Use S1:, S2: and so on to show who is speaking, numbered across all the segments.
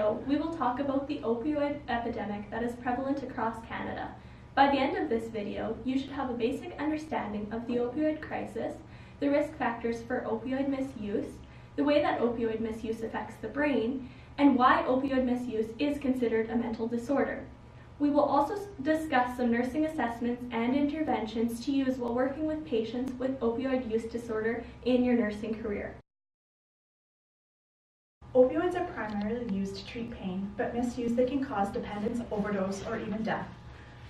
S1: video, we will talk about the opioid epidemic that is prevalent across Canada. By the end of this video, you should have a basic understanding of the opioid crisis, the risk factors for opioid misuse, the way that opioid misuse affects the brain, and why opioid misuse is considered a mental disorder. We will also discuss some nursing assessments and interventions to use while working with patients with opioid use disorder in your nursing career.
S2: Opioids are primarily used to treat pain, but misuse they can cause dependence, overdose, or even death.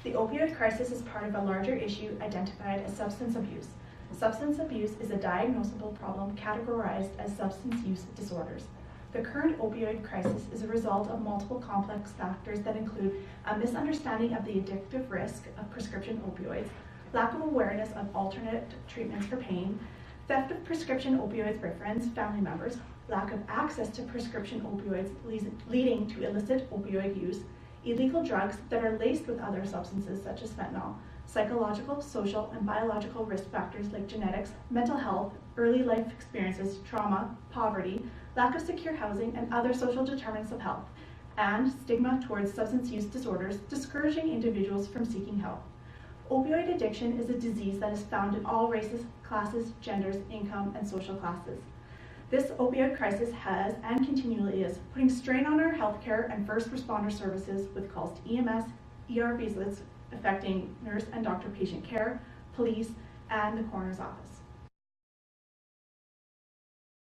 S2: The opioid crisis is part of a larger issue identified as substance abuse. Substance abuse is a diagnosable problem categorized as substance use disorders. The current opioid crisis is a result of multiple complex factors that include a misunderstanding of the addictive risk of prescription opioids, lack of awareness of alternate treatments for pain, theft of prescription opioids by friends, family members, lack of access to prescription opioids leading to illicit opioid use, illegal drugs that are laced with other substances such as fentanyl, psychological, social, and biological risk factors like genetics, mental health, early life experiences, trauma, poverty, lack of secure housing, and other social determinants of health, and stigma towards substance use disorders, discouraging individuals from seeking help. Opioid addiction is a disease that is found in all races, classes, genders, income, and social classes. This opioid crisis has, and continually is, putting strain on our healthcare and first responder services with calls to EMS, ER visits, affecting nurse and doctor-patient care, police, and the coroner's office.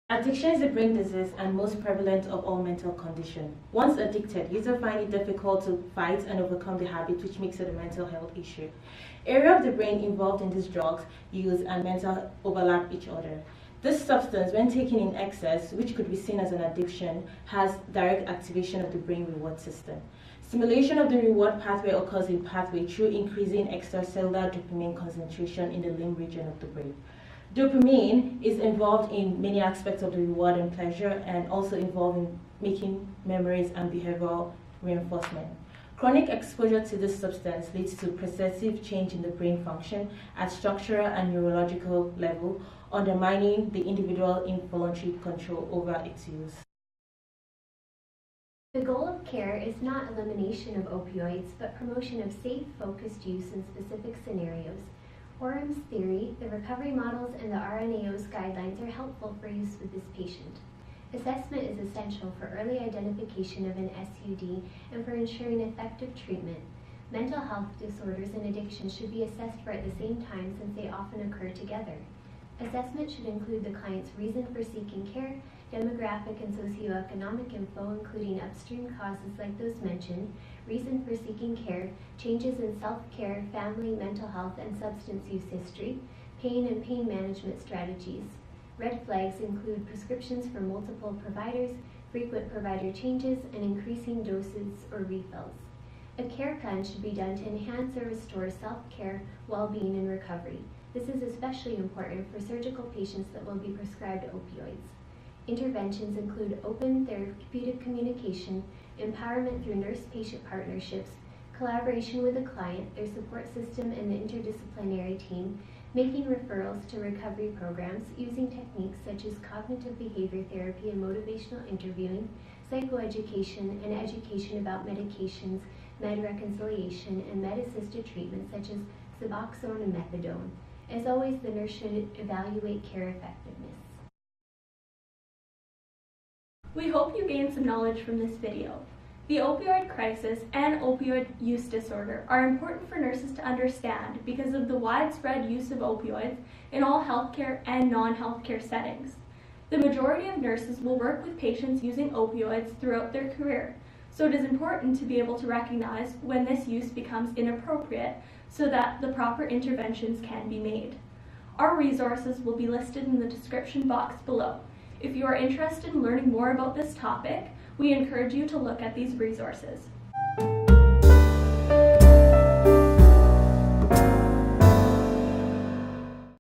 S3: Addiction is a brain disease and most prevalent of all mental conditions. Once addicted, users find it difficult to fight and overcome the habit, which makes it a mental health issue. Area of the brain involved in these drugs use and mental overlap each other. This substance, when taken in excess, which could be seen as an addiction, has direct activation of the brain reward system. Stimulation of the reward pathway occurs in pathway through increasing extracellular dopamine concentration in the limb region of the brain. Dopamine is involved in many aspects of the reward and pleasure, and also involved in making memories and behavioral reinforcement. Chronic exposure to this substance leads to progressive change in the brain function at structural and neurological level, undermining the individual's involuntary control over its use.
S4: The goal of care is not elimination of opioids, but promotion of safe, focused use in specific scenarios. Orum's theory, the recovery models, and the RNAO's guidelines are helpful for use with this patient. Assessment is essential for early identification of an SUD and for ensuring effective treatment. Mental health disorders and addiction should be assessed for at the same time since they often occur together. Assessment should include the client's reason for seeking care, demographic and socioeconomic info including upstream causes like those mentioned, reason for seeking care, changes in self-care, family, mental health, and substance use history, pain and pain management strategies. Red flags include prescriptions for multiple providers, frequent provider changes, and increasing doses or refills. A care plan should be done to enhance or restore self-care, well-being, and recovery. This is especially important for surgical patients that will be prescribed opioids. Interventions include open therapeutic communication, empowerment through nurse-patient partnerships, collaboration with the client, their support system, and the interdisciplinary team, making referrals to recovery programs, using techniques such as cognitive behavior therapy and motivational interviewing, psychoeducation, and education about medications, med reconciliation, and med-assisted treatment such as Suboxone and methadone. As always, the nurse should evaluate care effectiveness.
S1: We hope you gained some knowledge from this video. The opioid crisis and opioid use disorder are important for nurses to understand because of the widespread use of opioids in all healthcare and non-healthcare settings. The majority of nurses will work with patients using opioids throughout their career, so it is important to be able to recognize when this use becomes inappropriate so that the proper interventions can be made. Our resources will be listed in the description box below. If you are interested in learning more about this topic, we encourage you to look at these resources.